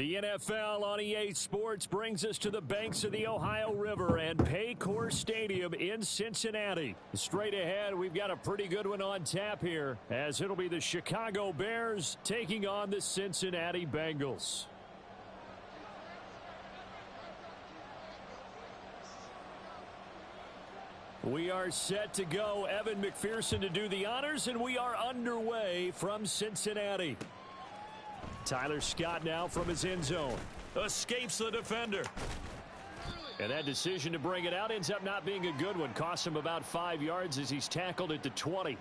The NFL on EA Sports brings us to the banks of the Ohio River and Paycor Stadium in Cincinnati. Straight ahead, we've got a pretty good one on tap here, as it'll be the Chicago Bears taking on the Cincinnati Bengals. We are set to go. Evan McPherson to do the honors, and we are underway from Cincinnati. Tyler Scott now from his end zone. Escapes the defender. And that decision to bring it out ends up not being a good one. Costs him about 5 yards as he's tackled at the 20. Here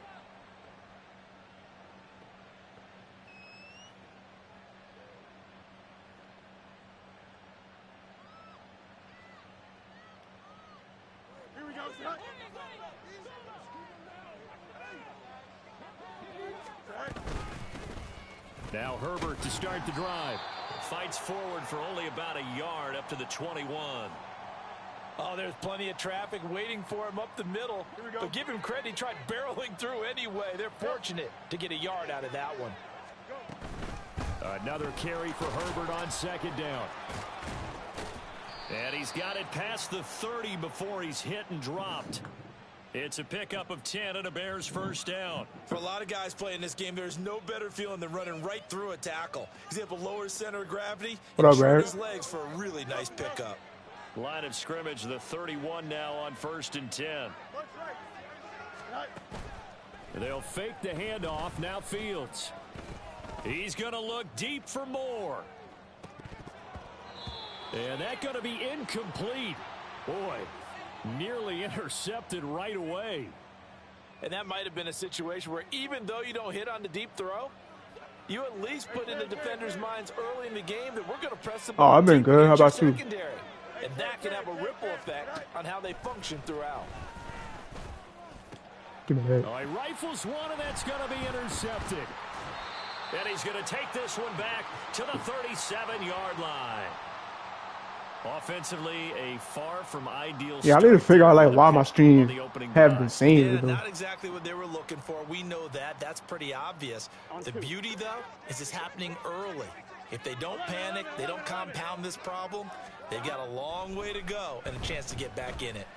we go, Scott. Now Herbert to start the drive. Fights forward for only about a yard up to the 21. Oh, there's plenty of traffic waiting for him up the middle. But give him credit, he tried barreling through anyway. They're fortunate to get a yard out of that one. Another carry for Herbert on second down. And he's got it past the 30 before he's hit and dropped. It's a pickup of 10 and a Bears first down. For a lot of guys playing this game, there's no better feeling than running right through a tackle. He's able to lower his center of gravity and short his legs for a really nice pickup. Line of scrimmage, the 31 now on 1st and 10. They'll fake the handoff. Now Fields. He's going to look deep for more. And that's going to be incomplete. Boy, nearly intercepted right away. And that might have been a situation where even though you don't hit on the deep throw, you at least put in the defender's minds early in the game that we're going to press the ball. Oh, I've been good. How about you? And that can have a ripple effect on how they function throughout. Give me that. Oh, he rifles one, and that's going to be intercepted. And he's going to take this one back to the 37-yard line. Offensively, a far from ideal. Yeah, I need to figure out like why my streams have been saying. Yeah, not exactly what they were looking for. We know that. That's pretty obvious. The beauty, though, is it's happening early. If they don't panic, they don't compound this problem, they've got a long way to go and a chance to get back in it.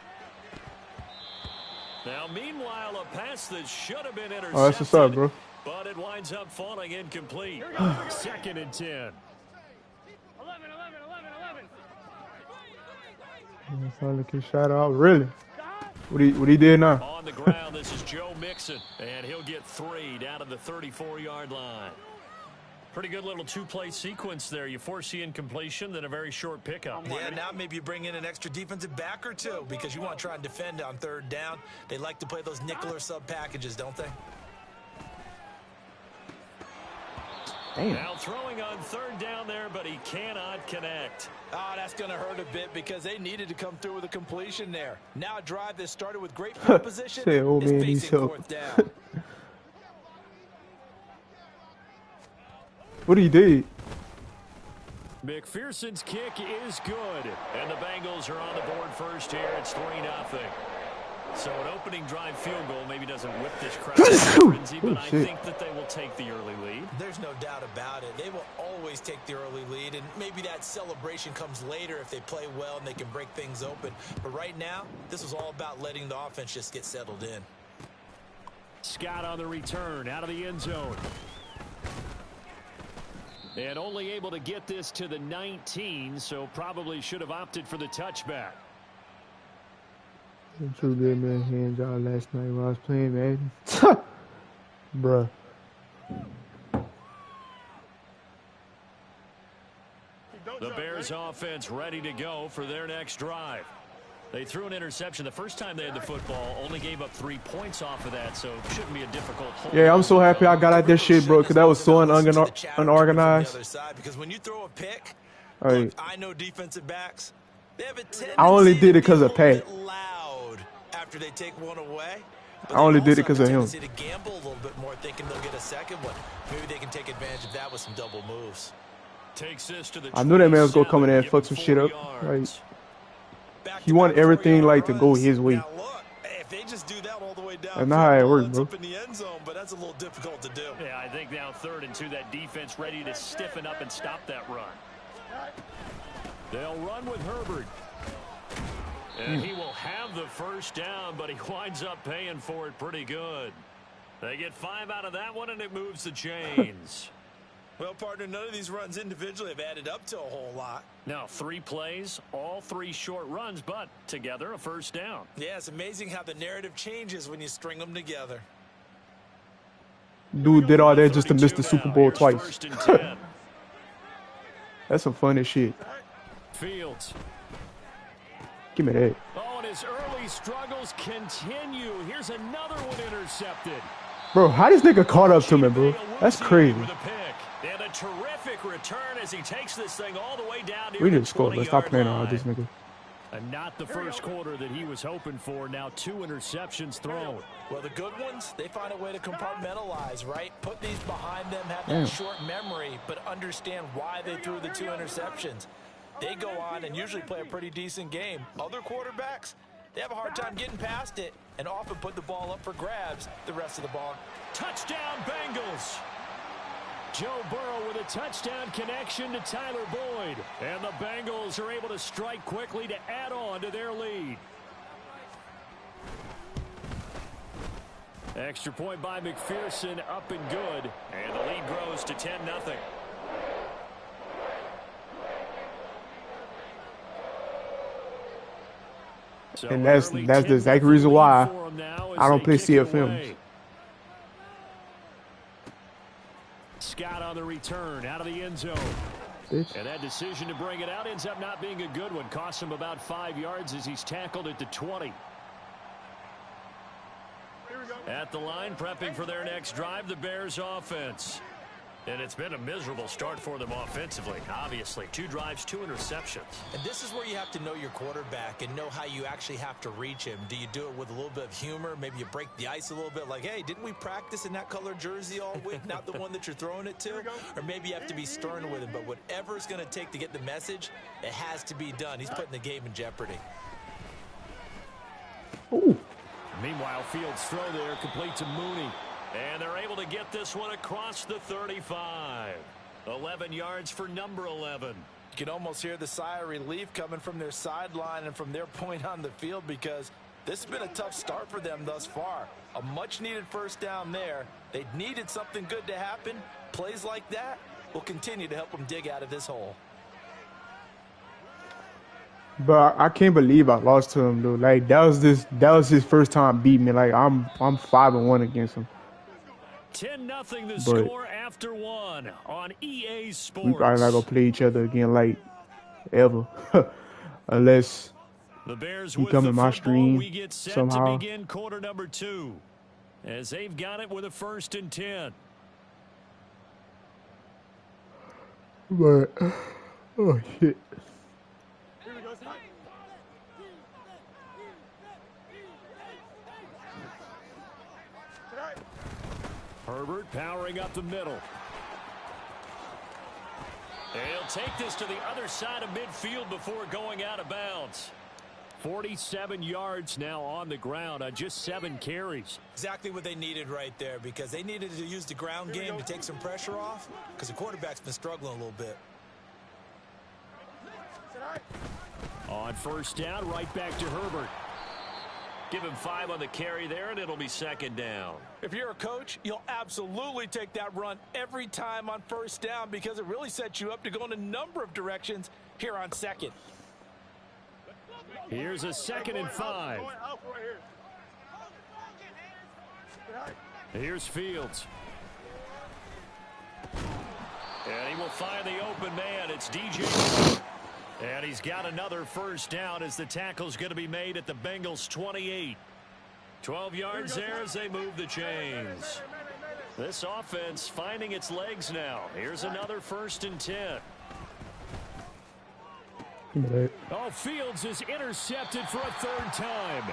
Now, meanwhile, a pass that should have been intercepted. Oh, that's what's up, bro. But it winds up falling incomplete. 2nd and 10. 11. So looking shot out. Really? What he did now? On the ground, this is Joe Mixon, and he'll get 3 down to the 34-yard line. Pretty good little two-play sequence there. You force the incompletion, then a very short pickup. Yeah, now maybe you bring in an extra defensive back or two because you want to try and defend on 3rd down. They like to play those nickel or sub packages, don't they? Damn. Now throwing on 3rd down there, but he cannot connect. Oh, that's going to hurt a bit because they needed to come through with a completion there. Now a drive that started with great field position Say, old is man facing needs help. 4th down. What he did? McPherson's kick is good, and the Bengals are on the board first here. It's 3-0. So an opening drive field goal maybe doesn't whip this crowd into frenzy, but I think that they will take the early lead. There's no doubt about it. They will always take the early lead, and maybe that celebration comes later if they play well and they can break things open. But right now, this was all about letting the offense just get settled in. Scott on the return out of the end zone. And only able to get this to the 19, so probably should have opted for the touchback. Too good, man. Hands out last night while I was playing, man. Bruh. The Bears offense ready to go for their next drive. They threw an interception the first time they had the football, only gave up 3 points off of that, so it shouldn't be a difficult hold. Yeah, I'm so happy I got out this shit, bro, because that was so unorganized. Because when you throw a pick, Right. I know defensive backs, they have a tendency I only did it because of Pat. loud after they take one away. I only did it because of him. To gamble a little bit more, thinking they'll get a second one. Maybe they can take advantage of that with some double moves. Takes this to the I knew that man was gonna come in there and fuck some shit up. Right. He wanted everything like to go his way. Now look, if they just do that all the way down, That's not how it works, bro. up in the end zone, but that's a little difficult to do. Yeah, I think now 3rd and 2, that defense ready to stiffen up and stop that run. They'll run with Herbert. And he will have the first down, but he winds up paying for it pretty good. They get 5 out of that one, and it moves the chains. Well, partner, none of these runs individually have added up to a whole lot. Now, 3 plays, all 3 short runs, but together a first down. Yeah, it's amazing how the narrative changes when you string them together. Dude did all that just to miss the Super Bowl twice. That's some funny shit. Fields. Give me that. Oh, and his early struggles continue. Here's another one intercepted. Bro, how this nigga caught up to me, bro? That's crazy. And a terrific return as he takes this thing all the way down. We need to score. Let's stop playing on this nigga. And not the first quarter that he was hoping for. Now 2 interceptions thrown. Well, the good ones, they find a way to compartmentalize, right? Put these behind them, have that short memory, but understand why they threw the 2 interceptions. They go on and usually play a pretty decent game. Other quarterbacks, they have a hard time getting past it and often put the ball up for grabs the rest of the ball. Touchdown, Bengals. Joe Burrow with a touchdown connection to Tyler Boyd. And the Bengals are able to strike quickly to add on to their lead. Extra point by McPherson, up and good. And the lead grows to 10-0. So and that's the exact reason why I don't play CFMs. Scott on the return out of the end zone. And that decision to bring it out ends up not being a good one. Costs him about 5 yards as he's tackled at the 20. At the line, prepping for their next drive, the Bears offense. And it's been a miserable start for them offensively. Obviously, 2 drives, 2 interceptions. And this is where you have to know your quarterback and know how you actually have to reach him. Do you do it with a little bit of humor? Maybe you break the ice a little bit like, hey, didn't we practice in that color jersey all week? Not the one that you're throwing it to? Or maybe you have to be stern with him. But whatever it's going to take to get the message, it has to be done. He's putting the game in jeopardy. Ooh. Meanwhile, Fields' throw there complete to Mooney. And they're able to get this one across the 35. 11 yards for number 11. You can almost hear the sigh of relief coming from their sideline and from their point on the field because this has been a tough start for them thus far. A much-needed first down there. They needed something good to happen. Plays like that will continue to help them dig out of this hole. But I can't believe I lost to him, though. Like that was his first time beating me. Like I'm 5-1 against him. 10-0 the score after 1 on EA Sports. We probably not gonna play each other again, like ever, unless the Bears he come in my stream we get set somehow. To begin quarter number 2, as they've got it with a 1st and 10. But oh shit. Herbert powering up the middle. And he'll take this to the other side of midfield before going out of bounds. 47 yards now on the ground on just 7 carries. Exactly what they needed right there because they needed to use the ground game to take some pressure off because the quarterback's been struggling a little bit. On first down, right back to Herbert. Give him 5 on the carry there, and it'll be 2nd down. If you're a coach, you'll absolutely take that run every time on first down because it really sets you up to go in a number of directions here on 2nd. Here's a 2nd and 5. Here's Fields. And he will find the open man. It's DJ. And he's got another first down as the tackle's going to be made at the Bengals 28. 12 yards there as they move the chains. This offense finding its legs now. Here's another 1st and 10. Oh, Fields is intercepted for a 3rd time.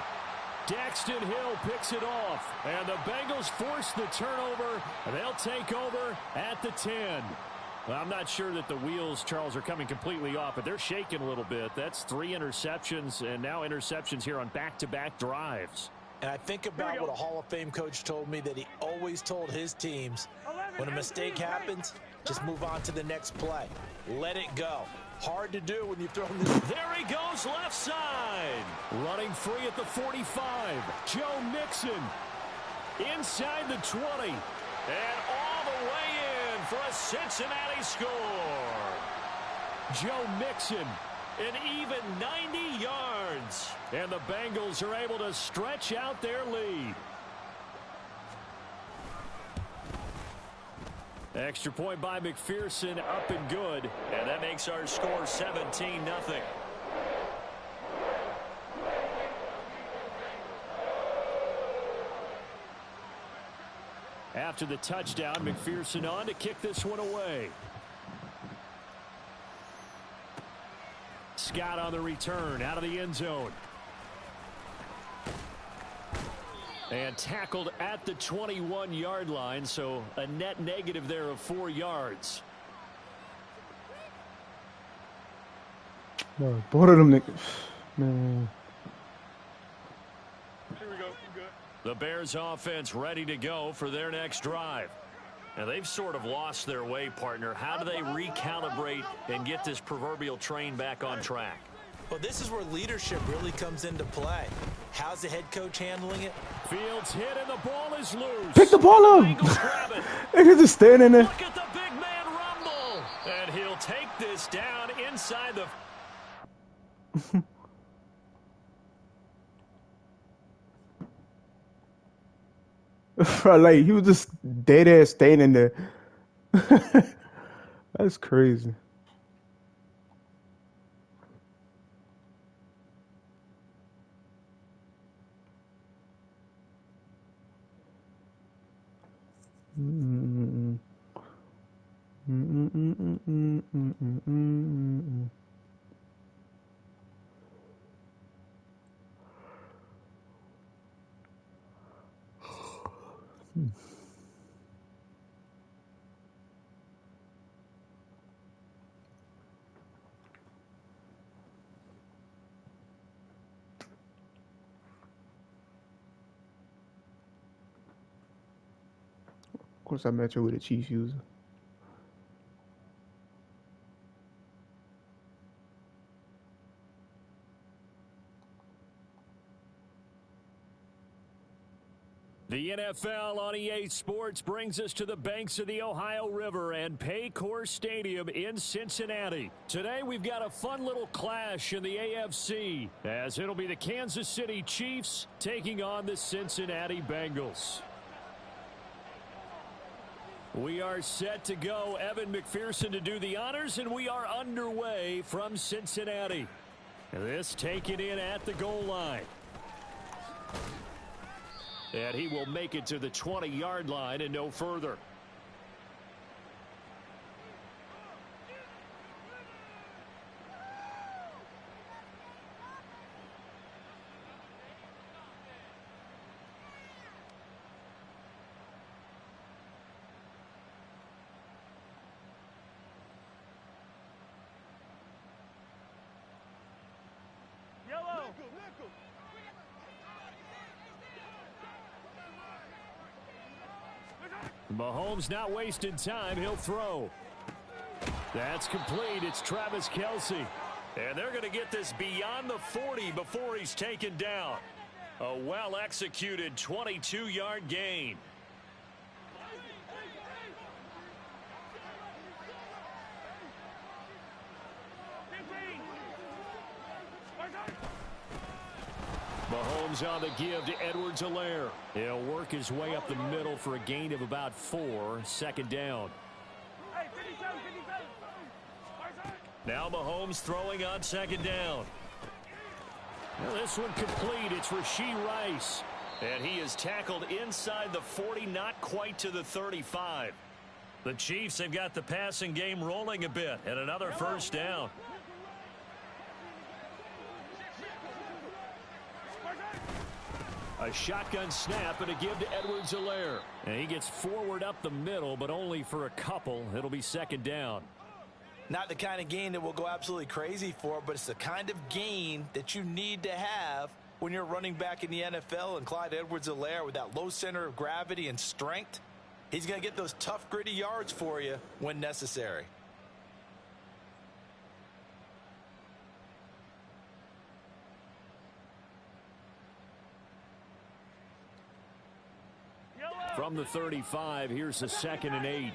Daxton Hill picks it off. And the Bengals force the turnover. And they'll take over at the 10. Well, I'm not sure that the wheels, Charles, are coming completely off, but they're shaking a little bit. That's 3 interceptions, and now interceptions here on back-to-back drives. And I think about what a Hall of Fame coach told me that he always told his teams, When a mistake happens, just move on to the next play. Let it go. Hard to do when you've thrown this. There he goes, left side. Running free at the 45. Joe Mixon inside the 20. And all the way in for a Cincinnati score. Joe Mixon, an even 90 yards. And the Bengals are able to stretch out their lead. Extra point by McPherson, up and good. And that makes our score 17-0. After the touchdown, McPherson on to kick this one away. Scott on the return, out of the end zone. And tackled at the 21-yard line, so a net negative there of 4 yards. No, both of them niggas. Man. Here we go. Good. The Bears offense ready to go for their next drive. Now they've sort of lost their way, partner. How do they recalibrate and get this proverbial train back on track? Well, this is where leadership really comes into play. How's the head coach handling it? Fields hit and the ball is loose. Pick the ball up. Niggas just standing there. Look at the big man rumble. And he'll take this down inside the... Like, he was just dead ass standing there. That's crazy. Of course, I met you with a Chiefs user. The NFL on EA Sports brings us to the banks of the Ohio River and Paycor Stadium in Cincinnati. Today we've got a fun little clash in the AFC, as it'll be the Kansas City Chiefs taking on the Cincinnati Bengals. We are set to go. Evan McPherson to do the honors, and we are underway from Cincinnati. This taken in at the goal line. And he will make it to the 20-yard line and no further. Mahomes not wasting time. He'll throw. That's complete. It's Travis Kelce. And they're going to get this beyond the 40 before he's taken down. A well-executed 22-yard gain. Mahomes on the give to Edwards-Helaire. He'll work his way up the middle for a gain of about 4. Second down. Now Mahomes throwing on second down. Well, this one complete. It's Rashee Rice. And he is tackled inside the 40, not quite to the 35. The Chiefs have got the passing game rolling a bit, and another first down. A shotgun snap and a give to Edwards-Helaire. And he gets forward up the middle, but only for a couple. It'll be second down. Not the kind of gain that we'll go absolutely crazy for, but it's the kind of gain that you need to have when you're running back in the NFL. And Clyde Edwards-Helaire, with that low center of gravity and strength, He's going to get those tough, gritty yards for you when necessary. From the 35, here's a 2nd and 8.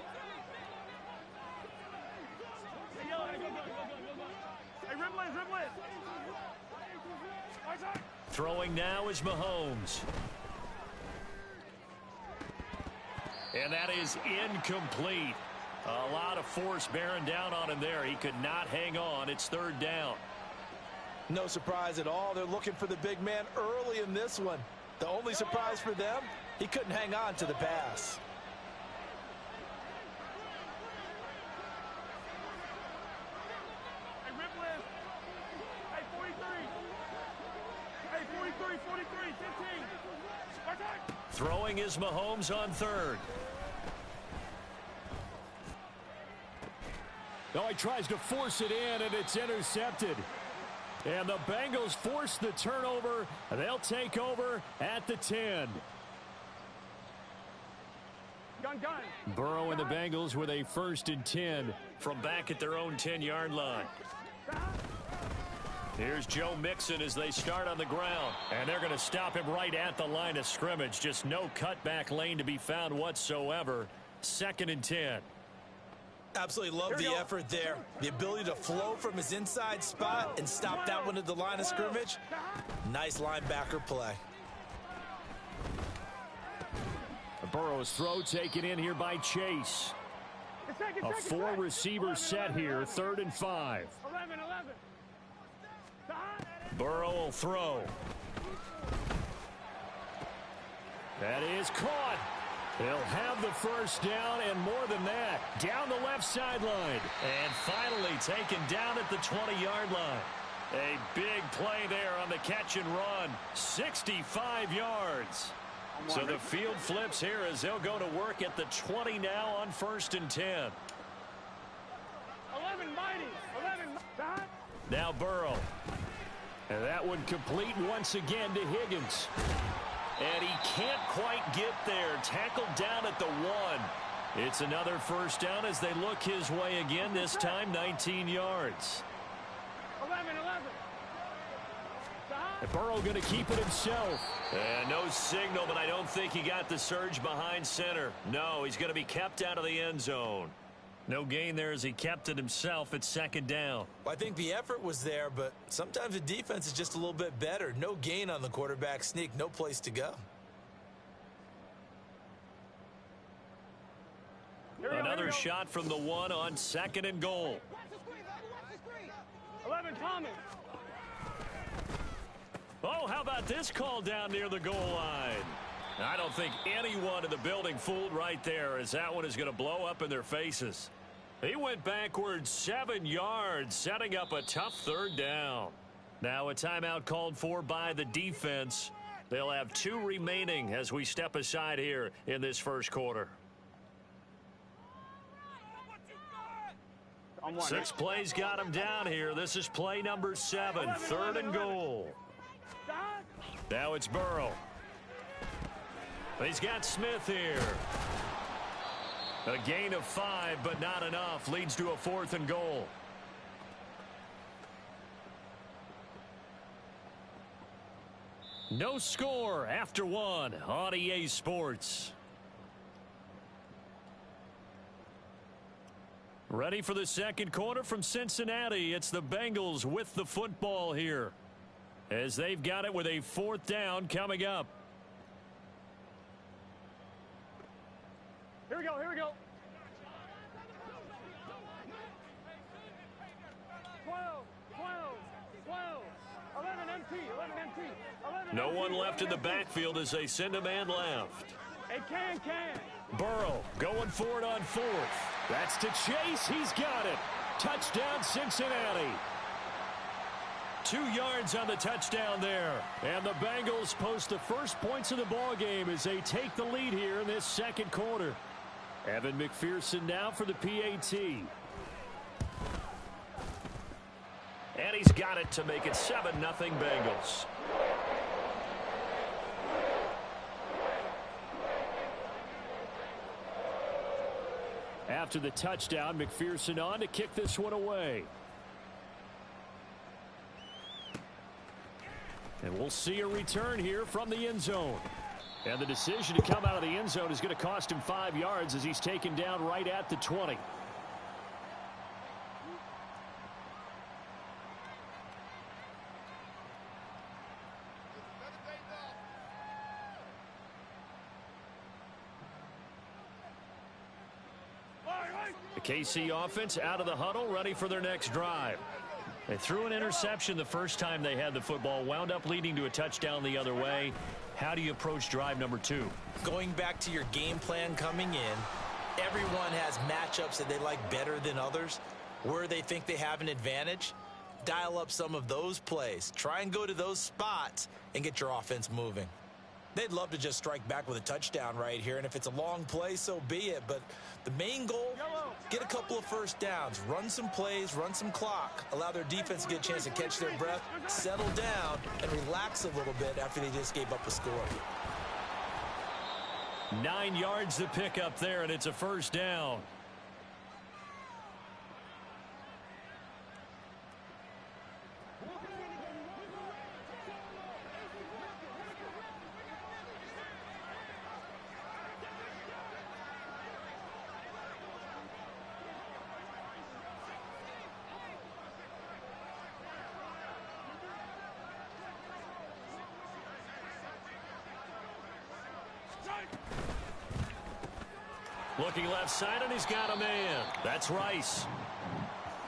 Throwing now is Mahomes. And that is incomplete. A lot of force bearing down on him there. He could not hang on. It's 3rd down. No surprise at all. They're looking for the big man early in this one. The only surprise for them, he couldn't hang on to the pass. Throwing is Mahomes on 3rd. Oh, he tries to force it in, and it's intercepted. And the Bengals force the turnover. They'll take over at the 10. Burrow and the Bengals with a 1st and 10 from back at their own 10-yard line. Here's Joe Mixon as they start on the ground. And they're going to stop him right at the line of scrimmage. Just no cutback lane to be found whatsoever. 2nd and 10. Absolutely love the effort there. The ability to flow from his inside spot and stop that one at the line of scrimmage. Nice linebacker play. Burrow's throw taken in here by Chase. A 4-receiver set here, 3rd and 5. Burrow will throw. That is caught. They'll have the 1st down and more than that. Down the left sideline. And finally taken down at the 20-yard line. A big play there on the catch and run. 65 yards. So the field flips here as they'll go to work at the 20 now on 1st and 10. 11 mighty. 11. Now Burrow. And that one complete once again to Higgins. And he can't quite get there. Tackled down at the 1. It's another 1st down as they look his way again, this time 19 yards. 11. And Burrow going to keep it himself. And no signal, but I don't think he got the surge behind center. No, he's going to be kept out of the end zone. No gain there as he kept it himself at 2nd down. Well, I think the effort was there, but sometimes the defense is just a little bit better. No gain on the quarterback sneak, no place to go. Another shot from the 1 on 2nd and goal. 11 Thomas. Oh, how about this call down near the goal line? I don't think anyone in the building fooled right there, as that one is going to blow up in their faces. He went backwards 7 yards, setting up a tough 3rd down. Now a timeout called for by the defense. They'll have 2 remaining as we step aside here in this 1st quarter. 6 plays got him down here. This is play number 7, 3rd and goal. Now it's Burrow. He's got Smith here. A gain of 5, but not enough. Leads to a 4th and goal. No score after 1 on EA Sports. Ready for the 2nd quarter from Cincinnati. It's the Bengals with the football here, as they've got it with a 4th down coming up. Here we go. 11 MT. No one left in the backfield as they send a man left. Hey, can. Burrow going for it on 4th. That's to Chase. He's got it. Touchdown, Cincinnati. 2 yards on the touchdown there. And the Bengals post the first points of the ball game as they take the lead here in this 2nd quarter. Evan McPherson now for the PAT. And he's got it to make it 7-0 Bengals. After the touchdown, McPherson on to kick this one away. And we'll see a return here from the end zone. And the decision to come out of the end zone is going to cost him 5 yards as he's taken down right at the 20. The KC offense out of the huddle, ready for their next drive. They threw an interception the first time they had the football, wound up leading to a touchdown the other way. How do you approach drive number 2? Going back to your game plan coming in, everyone has matchups that they like better than others. Where they think they have an advantage, dial up some of those plays. Try and go to those spots and get your offense moving. They'd love to just strike back with a touchdown right here, and if it's a long play, so be it. But the main goal, get a couple of first downs, run some plays, run some clock, allow their defense to get a chance to catch their breath, settle down, and relax a little bit after they just gave up a score. 9 yards to pick up there, and it's a first down. Looking left side, and he's got a man. That's Rice.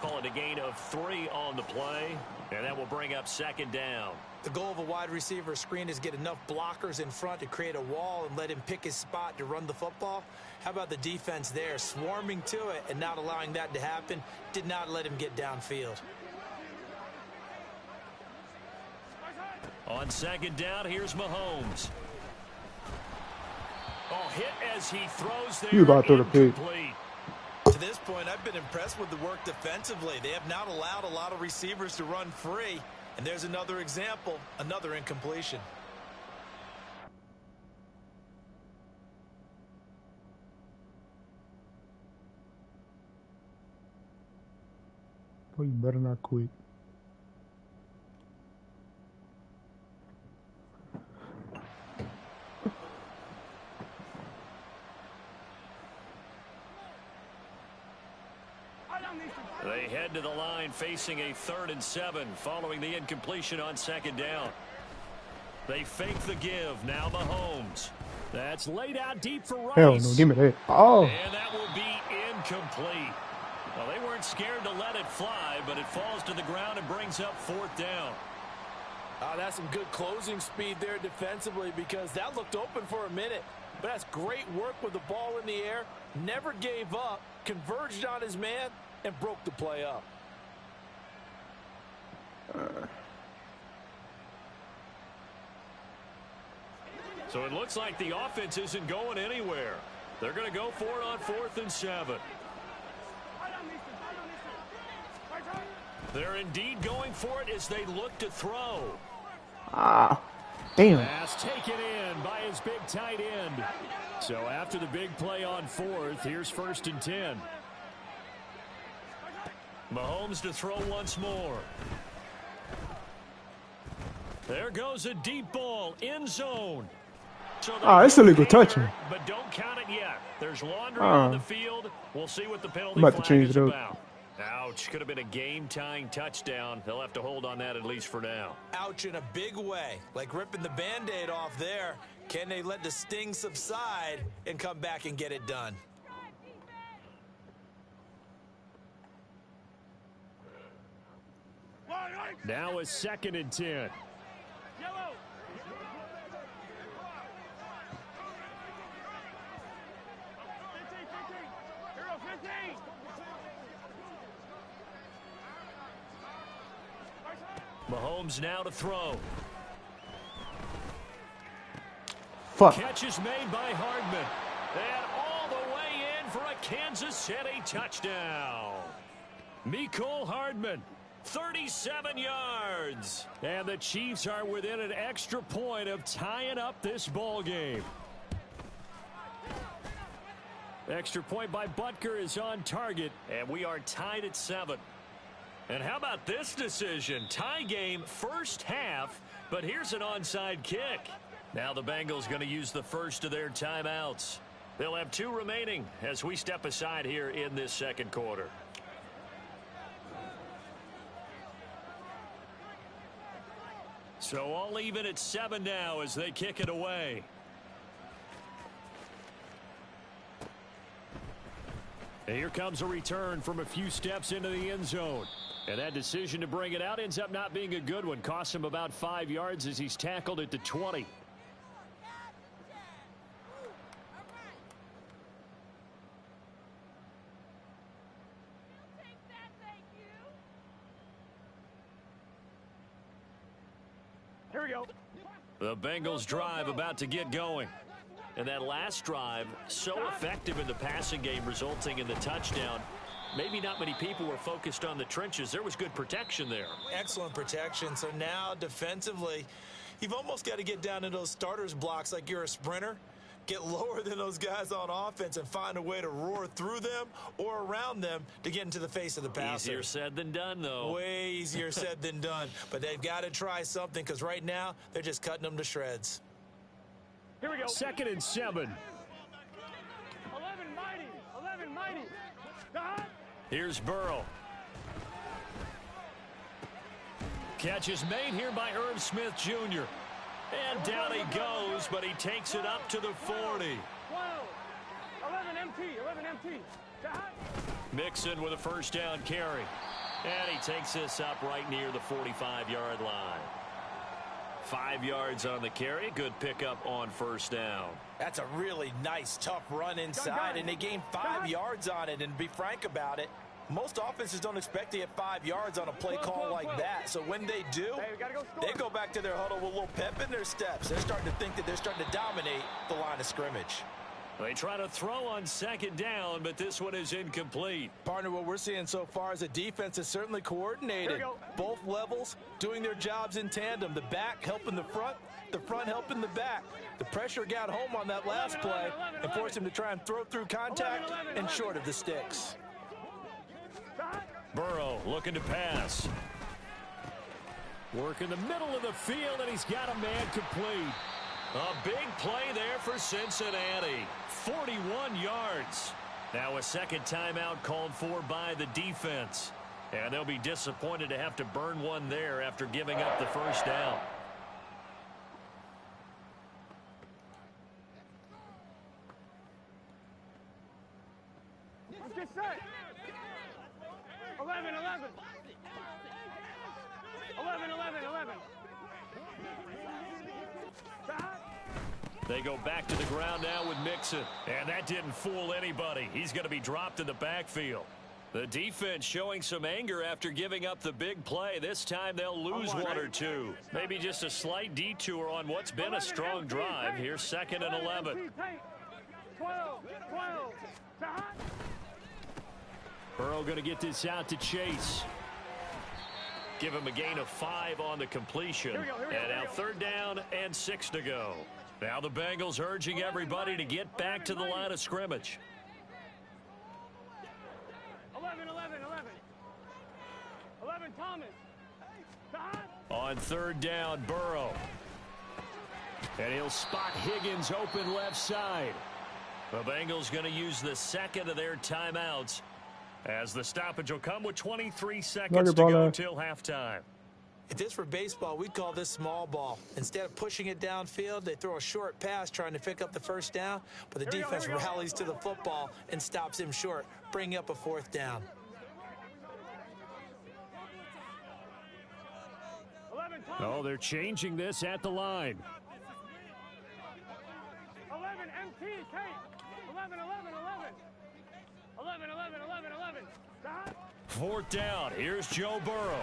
Call it a gain of 3 on the play, and that will bring up second down. The goal of a wide receiver screen is get enough blockers in front to create a wall and let him pick his spot to run the football. How about the defense there, swarming to it and not allowing that to happen? Did not let him get downfield. On second down, here's Mahomes. Oh, hit as he throws there. You about to throw the pig. To this point, I've been impressed with the work defensively. They have not allowed a lot of receivers to run free. And there's another example, another incompletion. Boy, you better not quit. They head to the line facing a 3rd and 7 following the incompletion on second down. They fake the give. Now Mahomes. That's laid out deep for Rice. Hell no, give me that. Oh. And that will be incomplete. Well, they weren't scared to let it fly, but it falls to the ground and brings up 4th down. That's some good closing speed there defensively because that looked open for a minute. But that's great work with the ball in the air. Never gave up. Converged on his man and broke the play up. So it looks like the offense isn't going anywhere. They're going to go for it on 4th and 7. They're indeed going for it as they look to throw. Damn. Pass taken in by his big tight end. So after the big play on 4th, here's 1st and 10. Mahomes to throw once more. There goes a deep ball, end zone. So it's illegal touching. But don't count it yet. There's laundry on the field. We'll see what the penalty I'm about to flag change is it up. about. Ouch, could have been a game-tying touchdown. They'll have to hold on that at least for now. Ouch in a big way, like ripping the Band-Aid off there. Can they let the sting subside and come back and get it done? Now a 2nd and 10. Yellow. 15. Hero 15. Mahomes now to throw. Fuck. Catch is made by Hardman. And all the way in for a Kansas City touchdown. Mecole Hardman, 37 yards. And the Chiefs are within an extra point of tying up this ball game. Extra point by Butker is on target, and we are tied at 7. And how about this decision? Tie game first half, but here's an onside kick. Now the Bengals going to use the first of their timeouts. They'll have 2 remaining as we step aside here in this second quarter. So all even at 7 now as they kick it away. And here comes a return from a few steps into the end zone. And that decision to bring it out ends up not being a good one. Costs him about 5 yards as he's tackled at the 20. Here we go. The Bengals drive about to get going. And that last drive, so effective in the passing game, resulting in the touchdown. Maybe not many people were focused on the trenches. There was good protection there. Excellent protection. So now defensively, you've almost got to get down to those starters blocks like you're a sprinter. Get lower than those guys on offense and find a way to roar through them or around them to get into the face of the passer. Easier said than done, though. Way easier said than done. But they've got to try something because right now they're just cutting them to shreds. Here we go. 2nd and 7. 11 mighty. 11 mighty. Dot. Here's Burrow. Catch is made here by Irv Smith Jr. And down he goes, but he takes it up to the 40. 12. 11 MT. 11 MT. Dot. Mixon with a first down carry. And he takes this up right near the 45-yard line. 5 yards on the carry. Good pickup on first down. That's a really nice, tough run inside, and they gained 5 yards on it. And to be frank about it, most offenses don't expect to get 5 yards on a play call like that. So when they do, they go back to their huddle with a little pep in their steps. They're starting to think that they're starting to dominate the line of scrimmage. They try to throw on 2nd down, but this one is incomplete. Partner, what we're seeing so far is the defense is certainly coordinated. Both levels doing their jobs in tandem. The back helping the front helping the back. The pressure got home on that last play and forced him to try and throw through contact and short of the sticks. Burrow looking to pass. Work in the middle of the field, and he's got a man complete. A big play there for Cincinnati. 41 yards. Now a second timeout called for by the defense. And they'll be disappointed to have to burn one there after giving up the first down. Get set. 11, 11. 11, 11, 11. They go back to the ground now with Mixon. And that didn't fool anybody. He's going to be dropped in the backfield. The defense showing some anger after giving up the big play. This time they'll lose one or two. Maybe just a slight detour on what's been a strong drive. Here's 2nd and 11. 12. Burrow going to get this out to Chase. Give him a gain of 5 on the completion. And now 3rd down and 6 to go. Now the Bengals urging everybody to get back to the line of scrimmage. 11, 11, 11. 11 Thomas. On 3rd down, Burrow. And he'll spot Higgins open left side. The Bengals going to use the 2nd of their timeouts, as the stoppage will come with 23 seconds to go till halftime. If this were baseball, we'd call this small ball. Instead of pushing it downfield, they throw a short pass trying to pick up the first down, but the defense rallies to the football and stops him short, bringing up a 4th down. 11 Oh, they're changing this at the line. 11 MT Kate. 11, 11, 11. 11, 11, 11, 11. 4th down. Here's Joe Burrow.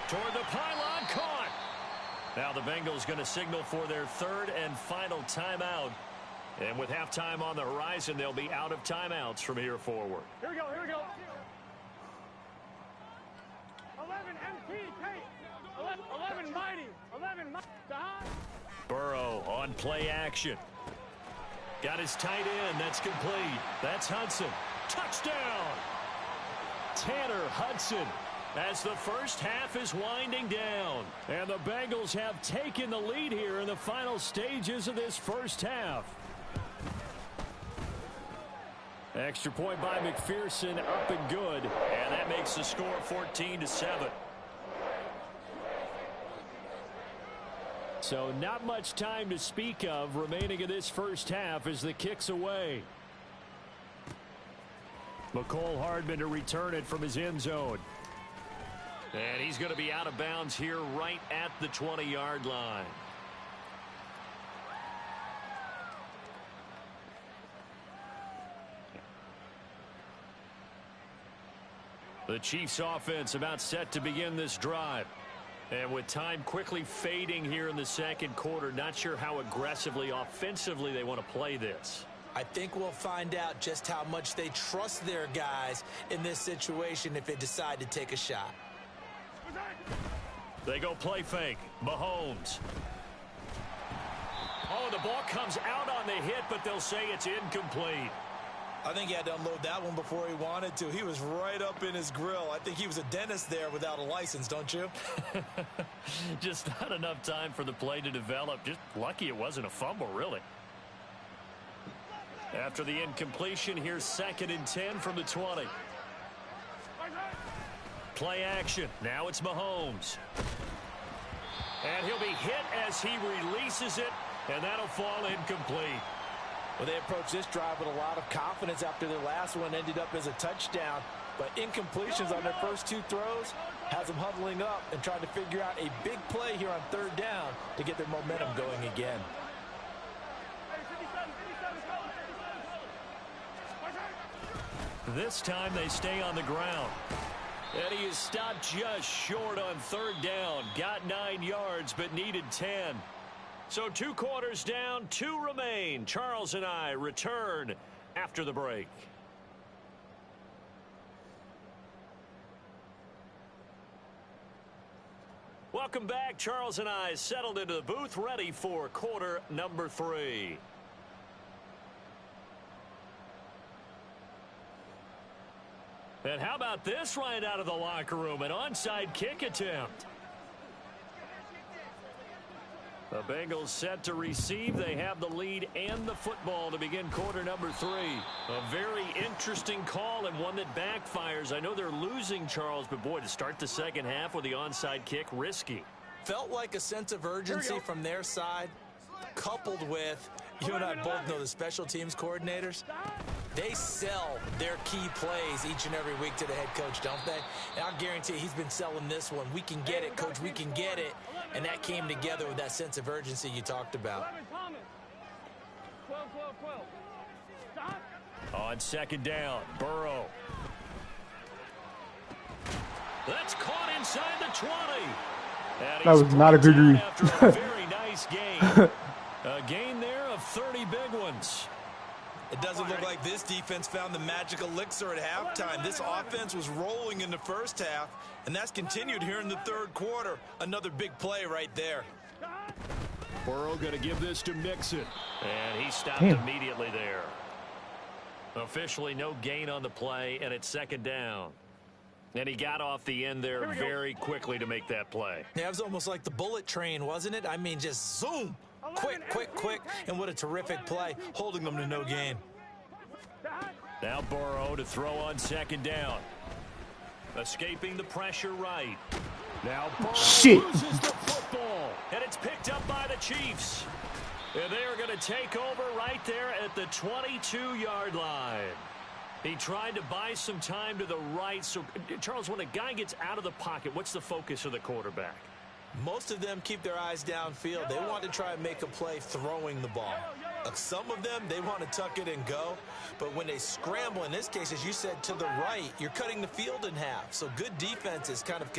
Toward the pylon, caught. Now the Bengals going to signal for their 3rd and final timeout. And with halftime on the horizon, they'll be out of timeouts from here forward. Here we go. 11 MT Kate. 11 mighty. 11 mighty. Burrow on play action. Got his tight end. That's complete. That's Hudson. Touchdown! Tanner Hudson, as the first half is winding down. And the Bengals have taken the lead here in the final stages of this first half. Extra point by McPherson, up and good. And that makes the score 14-7. So not much time to speak of remaining in this first half as the kick's away. McCole Hardman to return it from his end zone. And he's going to be out of bounds here right at the 20-yard line. The Chiefs offense about set to begin this drive. And with time quickly fading here in the second quarter, not sure how aggressively, offensively they want to play this. I think we'll find out just how much they trust their guys in this situation if they decide to take a shot. They go play fake. Mahomes. Oh, the ball comes out on the hit, but they'll say it's incomplete. I think he had to unload that one before he wanted to. He was right up in his grill. I think he was a dentist there without a license, don't you? Just not enough time for the play to develop. Just lucky it wasn't a fumble, really. After the incompletion, here's 2nd and 10 from the 20. Play action. Now it's Mahomes. And he'll be hit as he releases it, and that'll fall incomplete. Well, they approached this drive with a lot of confidence after their last one ended up as a touchdown. But incompletions on their first 2 throws has them huddling up and trying to figure out a big play here on 3rd down to get their momentum going again. This time they stay on the ground. And he is stopped just short on 3rd down. Got 9 yards, but needed 10. So 2 quarters down, 2 remain. Charles and I return after the break. Welcome back. Charles and I settled into the booth, ready for quarter number 3. And how about this right out of the locker room? An onside kick attempt. The Bengals set to receive. They have the lead and the football to begin quarter number 3. A very interesting call and one that backfires. I know they're losing, Charles, but boy, to start the second half with the onside kick, risky. Felt like a sense of urgency from their side, coupled with, you and I both know the special teams coordinators. They sell their key plays each and every week to the head coach, don't they? And I'll guarantee he's been selling this one. We can get it, coach, we can get it. And that came together with that sense of urgency you talked about. 12, 12, 12. Stop. On 2nd down, Burrow. That's caught inside the 20. And that was not a good read. After a very nice game. A gain there of 30 big ones. It doesn't look like this defense found the magic elixir at halftime. This offense was rolling in the first half, and that's continued here in the 3rd quarter. Another big play right there. Burrow going to give this to Mixon. And he stopped immediately there. Officially no gain on the play, and it's 2nd down. And he got off the end there very quickly to make that play. Yeah, it was almost like the bullet train, wasn't it? I mean, just zoom. Quick, quick, quick. And what a terrific play, holding them to no gain. Now Burrow to throw on 2nd down. Escaping the pressure right. Now Burrow loses the football. And it's picked up by the Chiefs. And they are going to take over right there at the 22-yard line. He tried to buy some time to the right. So, Charles, when a guy gets out of the pocket, what's the focus of the quarterback? Most of them keep their eyes downfield. They want to try and make a play throwing the ball. Some of them, they want to tuck it and go. But when they scramble, in this case, as you said, to the right, you're cutting the field in half. So good defenses kind of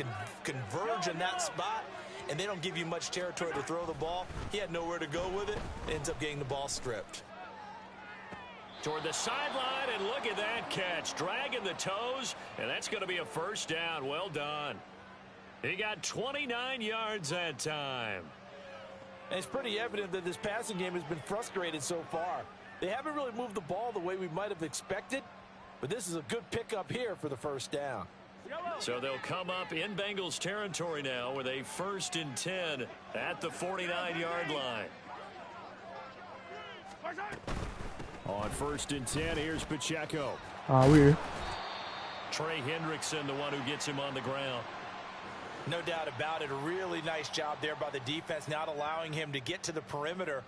converge in that spot, and they don't give you much territory to throw the ball. He had nowhere to go with it. Ends up getting the ball stripped. Toward the sideline, and look at that catch. Dragging the toes, and that's going to be a 1st down. Well done. He got 29 yards that time. And it's pretty evident that this passing game has been frustrated so far. They haven't really moved the ball the way we might have expected, but this is a good pickup here for the first down. So they'll come up in Bengals territory now with a 1st and 10 at the 49-yard line. On 1st and 10, here's Pacheco. Weird. Trey Hendrickson, the one who gets him on the ground. No doubt about it. A really nice job there by the defense, not allowing him to get to the perimeter.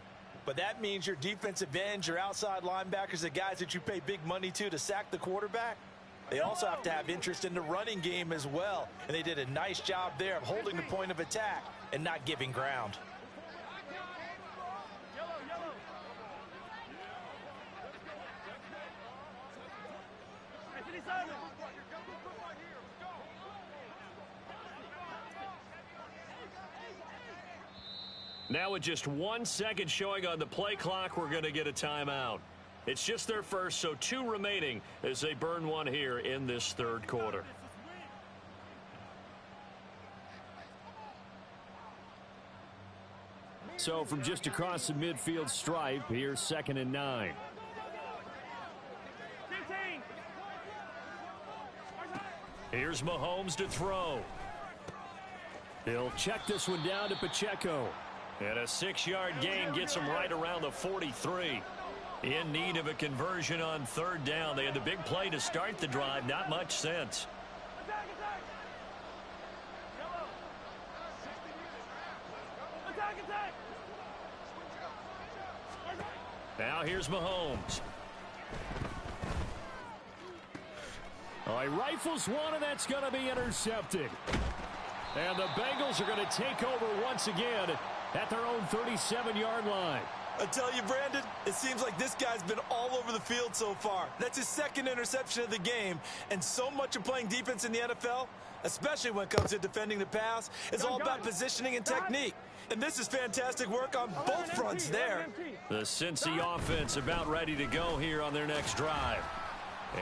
But that means your defensive ends, your outside linebackers, the guys that you pay big money to sack the quarterback, they also have to have interest in the running game as well. And they did a nice job there of holding the point of attack and not giving ground. Now with just 1 second showing on the play clock, we're going to get a timeout. It's just their first, so 2 remaining as they burn one here in this 3rd quarter. So from just across the midfield stripe, here's 2nd and 9. Here's Mahomes to throw. He'll check this one down to Pacheco. And a 6-yard gain gets him right around the 43. In need of a conversion on 3rd down. They had the big play to start the drive. Not much sense. Now here's Mahomes. Oh, he rifles one, and that's going to be intercepted. And the Bengals are going to take over once again at their own 37-yard line. I tell you, Brandon, it seems like this guy's been all over the field so far. That's his 2nd interception of the game. And so much of playing defense in the NFL, especially when it comes to defending the pass, is all about positioning and technique. And this is fantastic work on both fronts there. The Cincy offense about ready to go here on their next drive.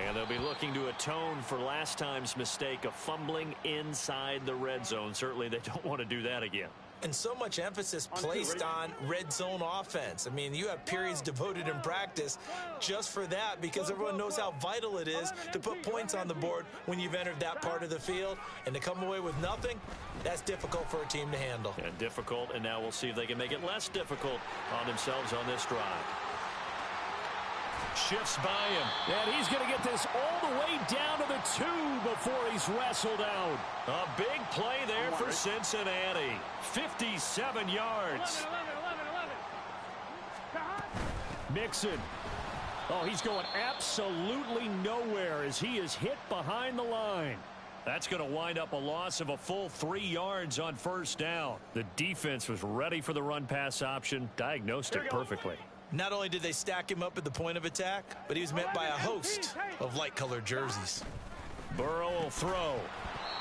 And they'll be looking to atone for last time's mistake of fumbling inside the red zone. Certainly they don't want to do that again. And so much emphasis placed on red zone offense. I mean, you have periods devoted in practice just for that because everyone knows how vital it is to put points on the board when you've entered that part of the field. And to come away with nothing, that's difficult for a team to handle. And difficult, and now we'll see if they can make it less difficult on themselves on this drive. Shifts by him, and he's going to get this all the way down to the 2 before he's wrestled out. A big play there for Cincinnati. 57 yards. 11. Mixon. Oh, he's going absolutely nowhere as he is hit behind the line. That's going to wind up a loss of a full 3 yards on 1st down. The defense was ready for the run-pass option, diagnosed it perfectly. Not only did they stack him up at the point of attack, but he was met by a host of light-colored jerseys. Burrow will throw.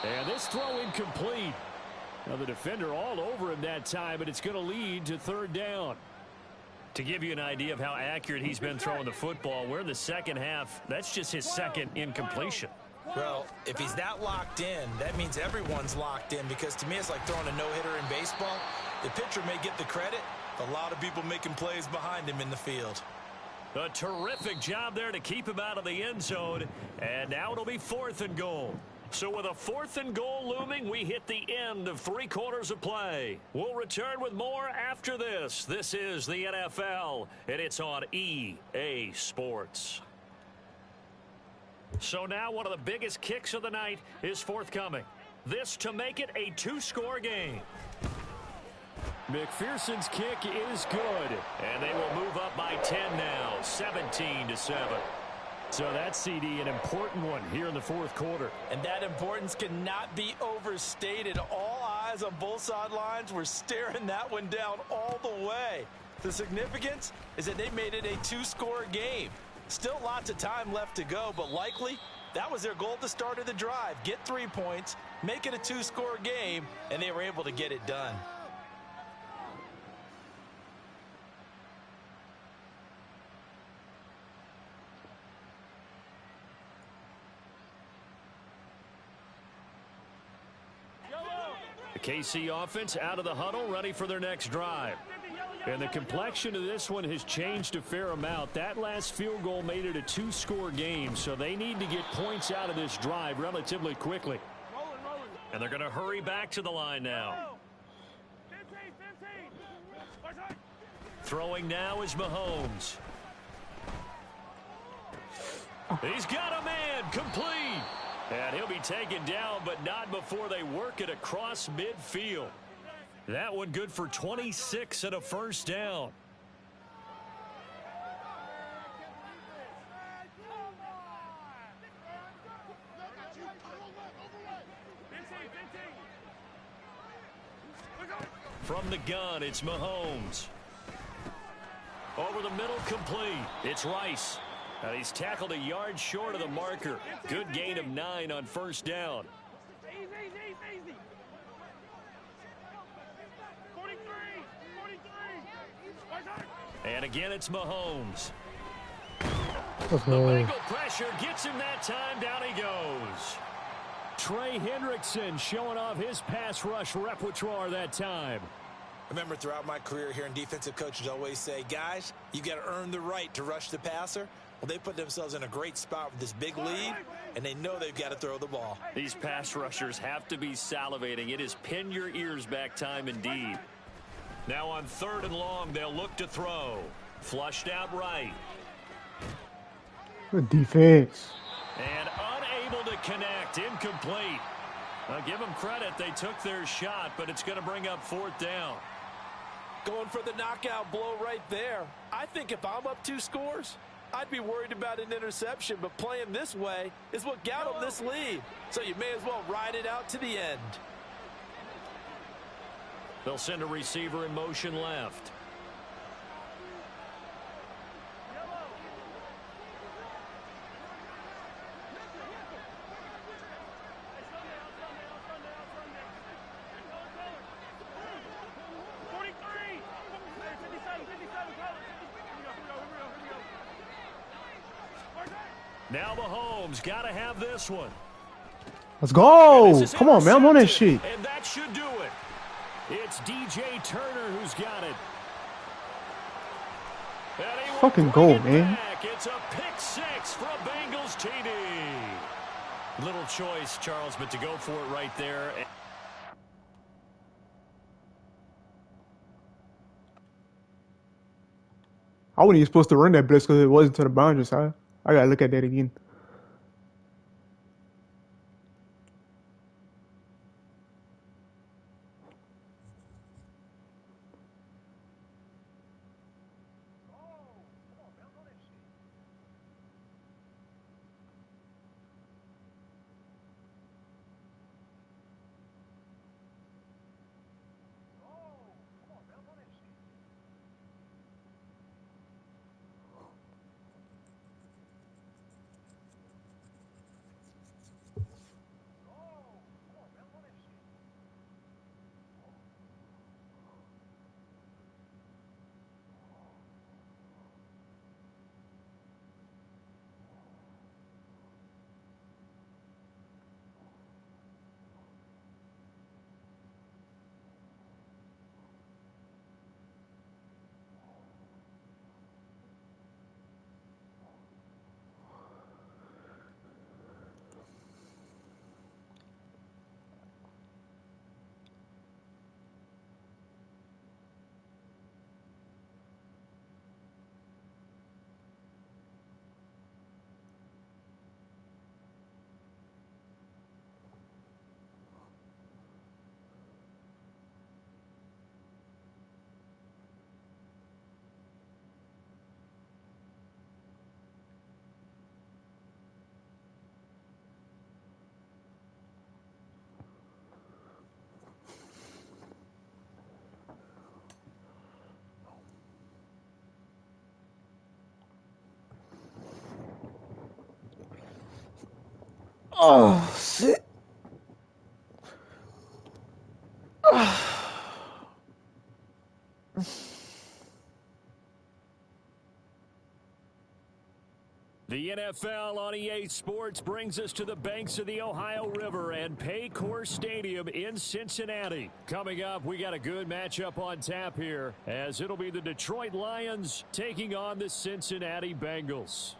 And this throw incomplete. Now the defender all over him that time, but it's going to lead to 3rd down. To give you an idea of how accurate he's been throwing the football, we're in the 2nd half. That's just his 2nd incompletion. Well, if he's that locked in, that means everyone's locked in because to me it's like throwing a no-hitter in baseball. The pitcher may get the credit. A lot of people making plays behind him in the field. A terrific job there to keep him out of the end zone. And now it'll be 4th and goal. So with a 4th and goal looming, we hit the end of 3 quarters of play. We'll return with more after this. This is the NFL, and it's on EA Sports. So now one of the biggest kicks of the night is forthcoming. This to make it a 2-score game. McPherson's kick is good, and they will move up by 10 now, 17-7. So that's, CD, an important one here in the 4th quarter. And that importance cannot be overstated. All eyes on both sidelines were staring that one down all the way. The significance is that they made it a 2-score game. Still lots of time left to go, but likely that was their goal at the start of the drive. Get 3 points, make it a 2-score game, and they were able to get it done. The KC offense out of the huddle, ready for their next drive. And the complexion of this one has changed a fair amount. That last field goal made it a 2-score game, so they need to get points out of this drive relatively quickly. And they're going to hurry back to the line now. 15. Throwing now is Mahomes. He's got a man, complete. And he'll be taken down, but not before they work it across midfield. That one good for 26 and a first down. From the gun, it's Mahomes. Over the middle, complete. It's Rice. And he's tackled a yard short of the marker. Good gain of 9 on first down. Easy. 43. And again, it's Mahomes. Okay. The Bengal pressure gets him that time. Down he goes. Trey Hendrickson showing off his pass rush repertoire that time. Remember, throughout my career here in defensive coaches always say, guys, you got to earn the right to rush the passer. Well, they put themselves in a great spot with this big lead, and they know they've got to throw the ball. These pass rushers have to be salivating. It is pin your ears back time indeed. Now on 3rd and long, they'll look to throw. Flushed out right. Good defense. And unable to connect. Incomplete. I'll give them credit. They took their shot, but it's going to bring up 4th down. Going for the knockout blow right there. I think if I'm up 2 scores, I'd be worried about an interception, but playing this way is what got them this lead. So you may as well ride it out to the end. They'll send a receiver in motion left. Now Mahomes got to have this one. Let's go. Come on, man. I'm on that shit. And that should do it. It's DJ Turner who's got it. Fucking goal, man. It's a pick 6 from Bengals TD. Little choice, Charles, but to go for it right there. I wasn't even supposed to run that blitz because it wasn't to the boundaries. I gotta look at that again. Oh, shit. The The NFL on EA Sports brings us to the banks of the Ohio River and Paycor Stadium in Cincinnati. Coming up, we got a good matchup on tap here, as it'll be the Detroit Lions taking on the Cincinnati Bengals.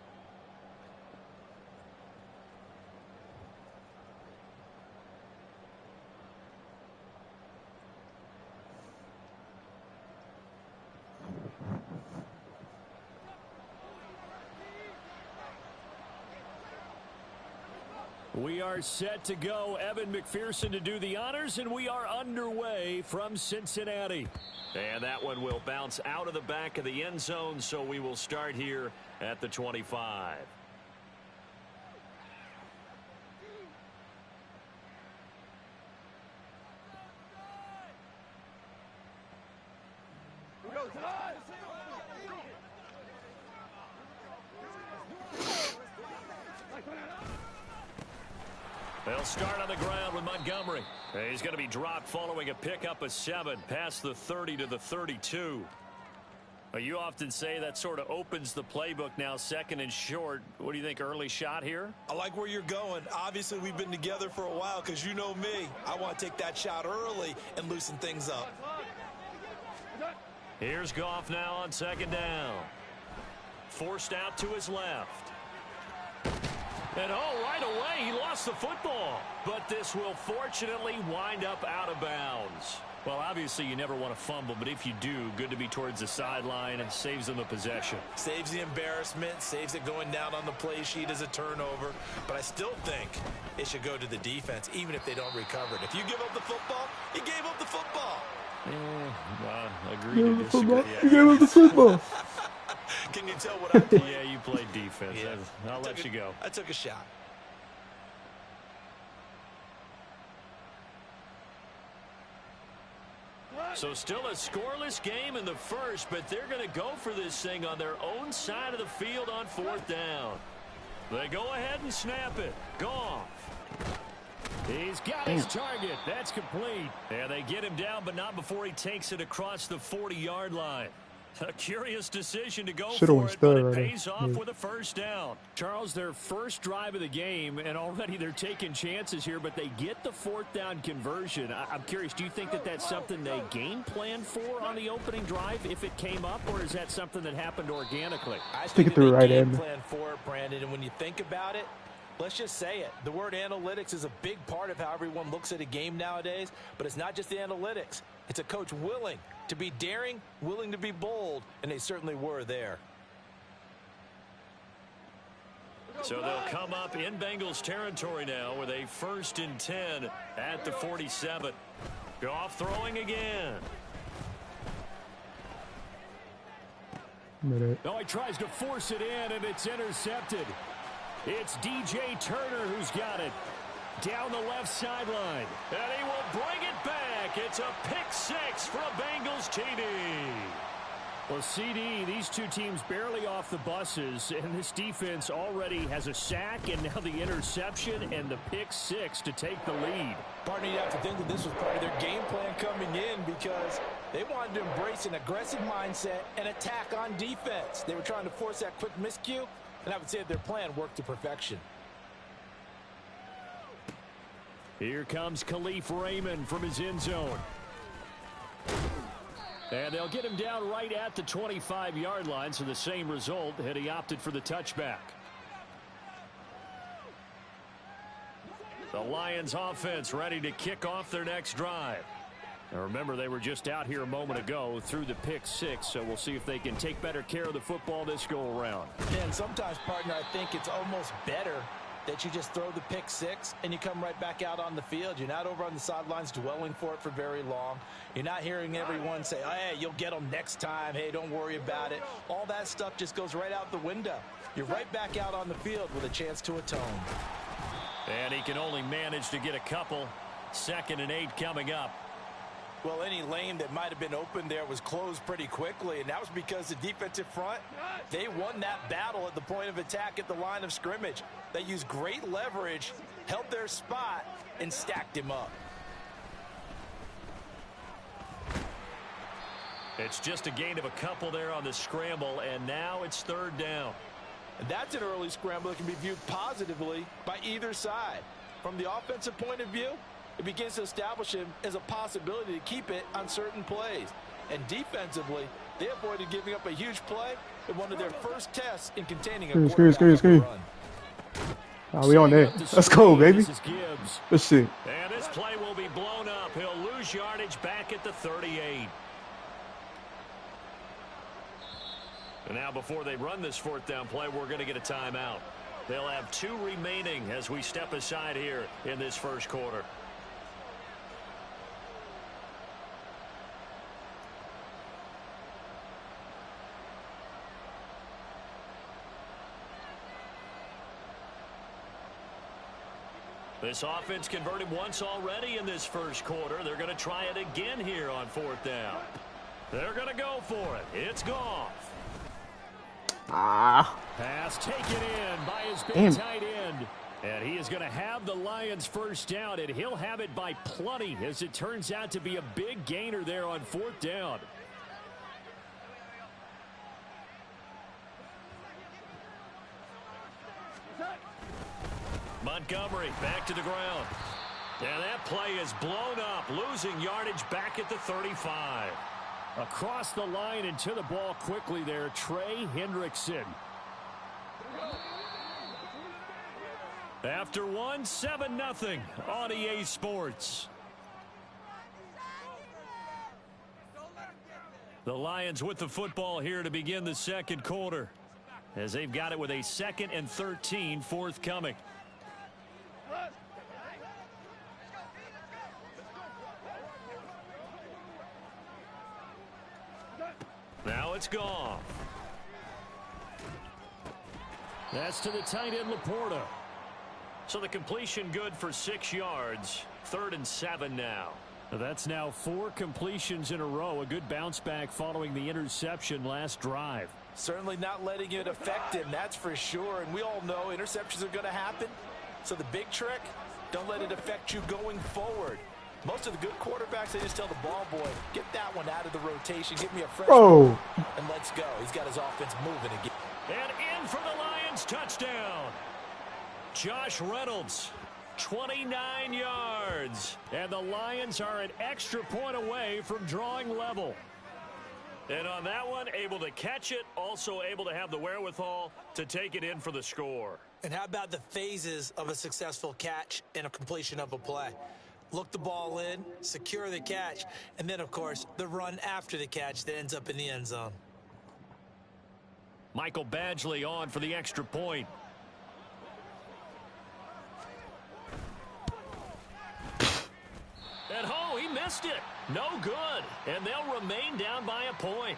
We are set to go. Evan McPherson to do the honors, and we are underway from Cincinnati. And that one will bounce out of the back of the end zone, so we will start here at the 25. They'll start on the ground with Montgomery. He's going to be dropped following a pickup of 7 past the 30 to the 32. You often say that sort of opens the playbook now, second and short. What do you think, early shot here? I like where you're going. Obviously, we've been together for a while because you know me. I want to take that shot early and loosen things up. Here's Goff now on second down. Forced out to his left. And right away, he lost the football. But this will fortunately wind up out of bounds. Well, obviously, you never want to fumble, but if you do, good to be towards the sideline and saves them the possession. Saves the embarrassment, saves it going down on the play sheet as a turnover. But I still think it should go to the defense, even if they don't recover it. If you give up the football, you gave up the football. Agree to disagree. You gave up the football. Can you tell what I played? Yeah, you played defense. Yeah. I'll let you go. I took a shot. So still a scoreless game in the first, but they're going to go for this thing on their own side of the field on 4th down. They go ahead and snap it. Goff. He's got his target. That's complete. And they get him down, but not before he takes it across the 40-yard line. A curious decision to go for it, but it pays off with a first down. Charles, their first drive of the game, and already they're taking chances here, but they get the 4th down conversion. I'm curious, do you think that that's something they game plan for on the opening drive if it came up, or is that something that happened organically? I think they game plan for it, Brandon, and when you think about it, let's just say it. The word analytics is a big part of how everyone looks at a game nowadays, but it's not just the analytics. It's a coach willing to be daring, willing to be bold, and they certainly were there. So they'll come up in Bengals territory now with a 1st and 10 at the 47. Goff throwing again. No, he tries to force it in, and it's intercepted. It's DJ Turner who's got it. Down the left sideline. And he will bring it back. It's a pick 6 for a Bengals TD. Well, CD, these two teams barely off the buses, and this defense already has a sack and now the interception and the pick 6 to take the lead. Partner, you have to think that this was part of their game plan coming in because they wanted to embrace an aggressive mindset and attack on defense. They were trying to force that quick miscue, and I would say that their plan worked to perfection. Here comes Khalif Raymond from his end zone. And they'll get him down right at the 25-yard line, so the same result, and he opted for the touchback. The Lions offense ready to kick off their next drive. Now remember, they were just out here a moment ago through the pick 6, so we'll see if they can take better care of the football this go around. And sometimes, partner, I think it's almost better that you just throw the pick 6 and you come right back out on the field. You're not over on the sidelines dwelling for it for very long. You're not hearing everyone say, hey, you'll get them next time. Hey, don't worry about it. All that stuff just goes right out the window. You're right back out on the field with a chance to atone. And he can only manage to get a couple. 2nd and 8 coming up. Well, any lane that might have been open there was closed pretty quickly, and that was because the defensive front, they won that battle at the point of attack at the line of scrimmage. They used great leverage, held their spot, and stacked him up. It's just a gain of a couple there on the scramble, and now it's 3rd down. And that's an early scramble that can be viewed positively by either side. From the offensive point of view, it begins to establish him as a possibility to keep it on certain plays. And defensively, they avoided giving up a huge play in one of their first tests in containing a quarterback run. Oh, we on that. Let's go, baby. Let's see. And this play will be blown up. He'll lose yardage back at the 38. And now before they run this fourth down play, we're going to get a timeout. They'll have 2 remaining as we step aside here in this first quarter. This offense converted once already in this first quarter. They're going to try it again here on fourth down. They're going to go for it. It's Goff. Pass taken in by his big tight end. And he is going to have the Lions first down, and he'll have it by plenty as it turns out to be a big gainer there on fourth down. Montgomery back to the ground. And that play is blown up, losing yardage back at the 35. Across the line and to the ball quickly there, Trey Hendrickson. After 7-0 on EA Sports. The Lions with the football here to begin the second quarter, as they've got it with a 2nd and 13 forthcoming. Now it's Goff. That's to the tight end, Laporta. So the completion good for 6 yards. 3rd and 7 now. That's now 4 completions in a row. A good bounce back following the interception last drive. Certainly not letting it affect him, that's for sure. And we all know interceptions are going to happen. So the big trick, don't let it affect you going forward. Most of the good quarterbacks, they just tell the ball boy, get that one out of the rotation, give me a fresh one, and let's go. He's got his offense moving again. And in for the Lions, touchdown. Josh Reynolds, 29 yards. And the Lions are an extra point away from drawing level. And on that one, able to catch it, also able to have the wherewithal to take it in for the score. And how about the phases of a successful catch and a completion of a play? Look the ball in, secure the catch, and then, of course, the run after the catch that ends up in the end zone. Michael Badgley on for the extra point. And he missed it. No good. And they'll remain down by a point.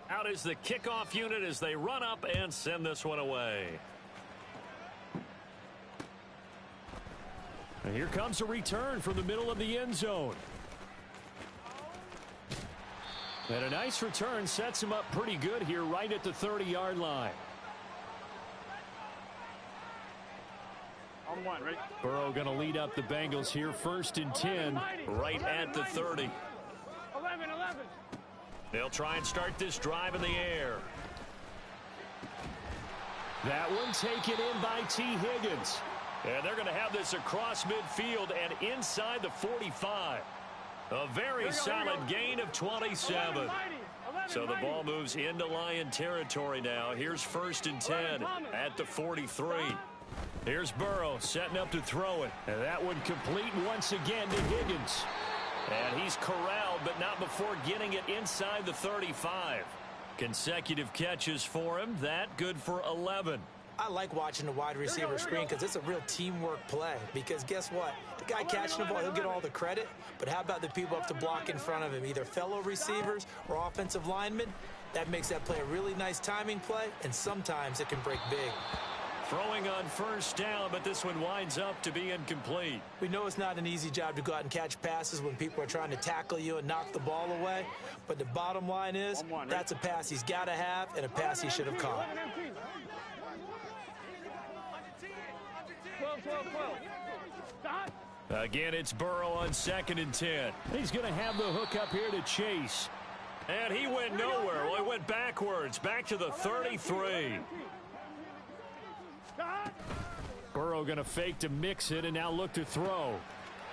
Out is the kickoff unit as they run up and send this one away. And here comes a return from the middle of the end zone. And a nice return sets him up pretty good here right at the 30-yard line. On 1, right? Burrow going to lead up the Bengals here, 1st and 10, right at the 30. 11. They'll try and start this drive in the air. That one taken in by T. Higgins. And they're going to have this across midfield and inside the 45. A very solid gain of 27. So the ball moves into Lion territory now. Here's 1st and 10 at the 43. Here's Burrow setting up to throw it. And that one complete once again to Higgins. And he's corralled, but not before getting it inside the 35. Consecutive catches for him. That good for 11. I like watching the wide receiver screen because it's a real teamwork play. Because guess what? The guy catching the ball, he'll get all the credit. But how about the people up to block in front of him, either fellow receivers or offensive linemen? That makes that play a really nice timing play, and sometimes it can break big. Throwing on 1st down, but this one winds up to be incomplete. We know it's not an easy job to go out and catch passes when people are trying to tackle you and knock the ball away. But the bottom line is, that's a pass he's got to have and a pass he should have caught. 12. Again, it's Burrow on 2nd and 10. He's going to have the hook up here to Chase. And he went nowhere. Well, he went backwards, back to the 33. Burrow going to fake to mix it and now look to throw.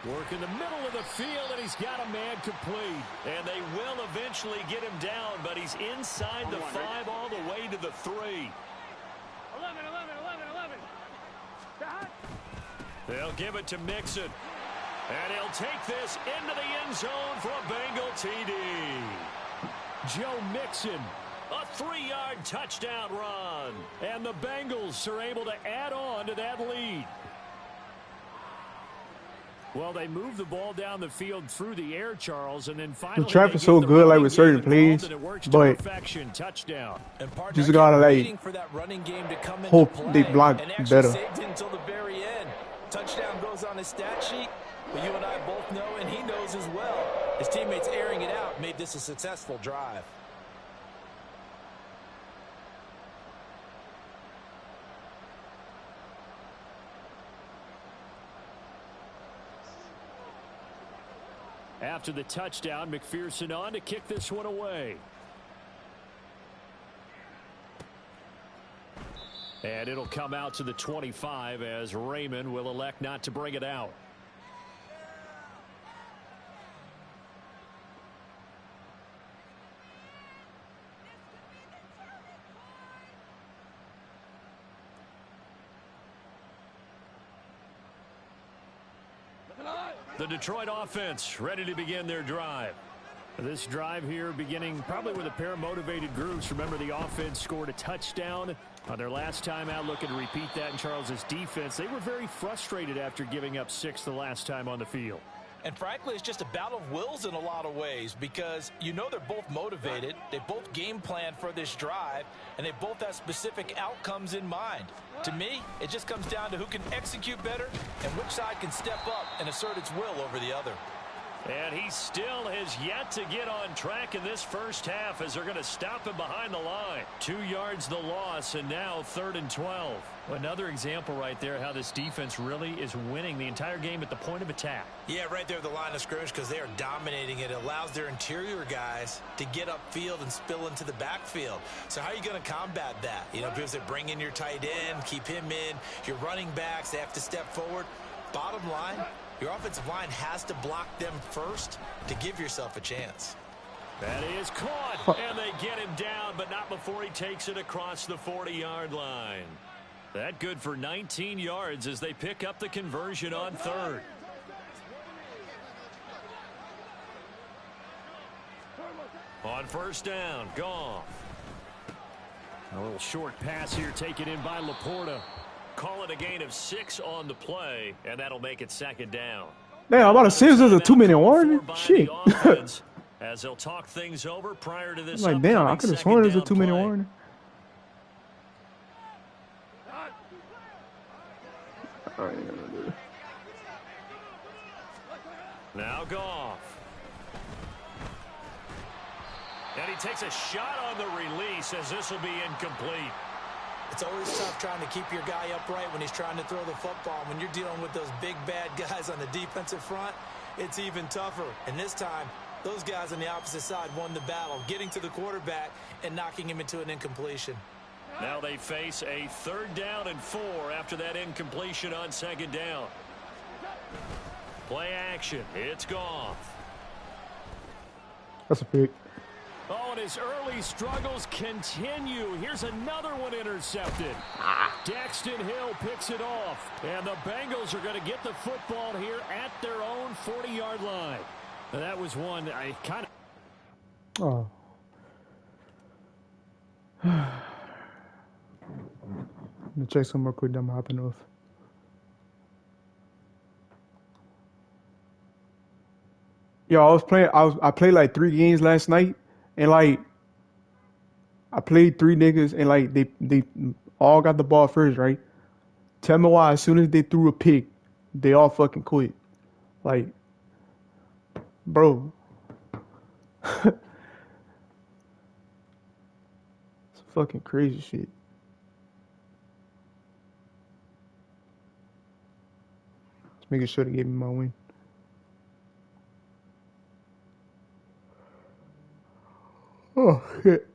Work in the middle of the field, and he's got a man complete. And they will eventually get him down, but he's inside the 5 all the way to the 3. 11. They'll give it to Mixon. And he'll take this into the end zone for a Bengal TD. Joe Mixon, a 3-yard touchdown run. And the Bengals are able to add on to that lead. Well, they move the ball down the field through the air, Charles, and then finally the trap is so good, like with certain plays, but just gotta like hope they block better. Until the very end. Touchdown goes on his stat sheet, but you and I both know, and he knows as well, his teammates airing it out made this a successful drive. After the touchdown, McPherson on to kick this one away. And it'll come out to the 25 as Raymond will elect not to bring it out. The Detroit offense ready to begin their drive. This drive here beginning probably with a pair of motivated groups. Remember, the offense scored a touchdown on their last time out. Looking to repeat that in Charles's defense. They were very frustrated after giving up 6 the last time on the field. And frankly, it's just a battle of wills in a lot of ways because you know they're both motivated. They both game plan for this drive, and they both have specific outcomes in mind. To me, it just comes down to who can execute better and which side can step up and assert its will over the other. And he still has yet to get on track in this first half as they're going to stop him behind the line. 2 yards the loss, and now 3rd and 12. Another example right there how this defense really is winning the entire game at the point of attack. Yeah, right there at the line of scrimmage because they are dominating it. It allows their interior guys to get upfield and spill into the backfield. So how are you going to combat that? You know, because they bring in your tight end, keep him in. Your running backs, they have to step forward. Bottom line, your offensive line has to block them first to give yourself a chance. That is caught, and they get him down, but not before he takes it across the 40-yard line. That good for 19 yards as they pick up the conversion on 3rd. On 1st down, Goff. A little short pass here taken in by Laporta. Call it a gain of 6 on the play, and that'll make it 2nd down. Damn, I'm about to say this is a 2-minute warning. Shit. As they'll talk things over prior to this. Like, damn, I could have sworn it was a 2-minute warning. Now Goff. And he takes a shot on the release as this will be incomplete. It's always tough trying to keep your guy upright when he's trying to throw the football. When you're dealing with those big, bad guys on the defensive front, it's even tougher. And this time, those guys on the opposite side won the battle, getting to the quarterback and knocking him into an incompletion. Now they face a 3rd down and 4 after that incompletion on 2nd down. Play action. It's Goff. That's a pick. Oh, and his early struggles continue. Here's another one intercepted. Daxton Hill picks it off. And the Bengals are going to get the football here at their own 40-yard line. And that was one I kind of... Oh. Let me check some more quick. I'm hopping off. Yo, I played like 3 games last night, and like I played 3 niggas, and like they all got the ball first, right? Tell me why as soon as they threw a pick, they all fucking quit. Like, bro. It's fucking crazy shit. making sure they gave me my win. Oh shit.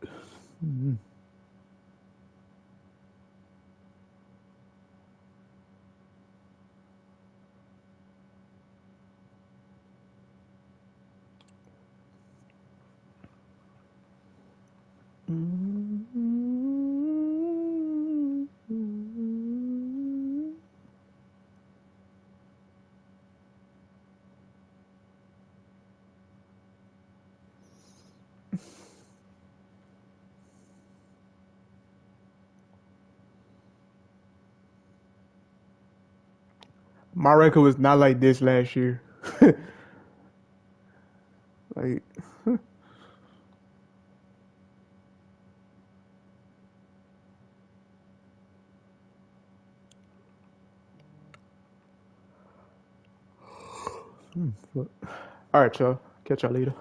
My record was not like this last year. Like, all right, y'all. Catch y'all later.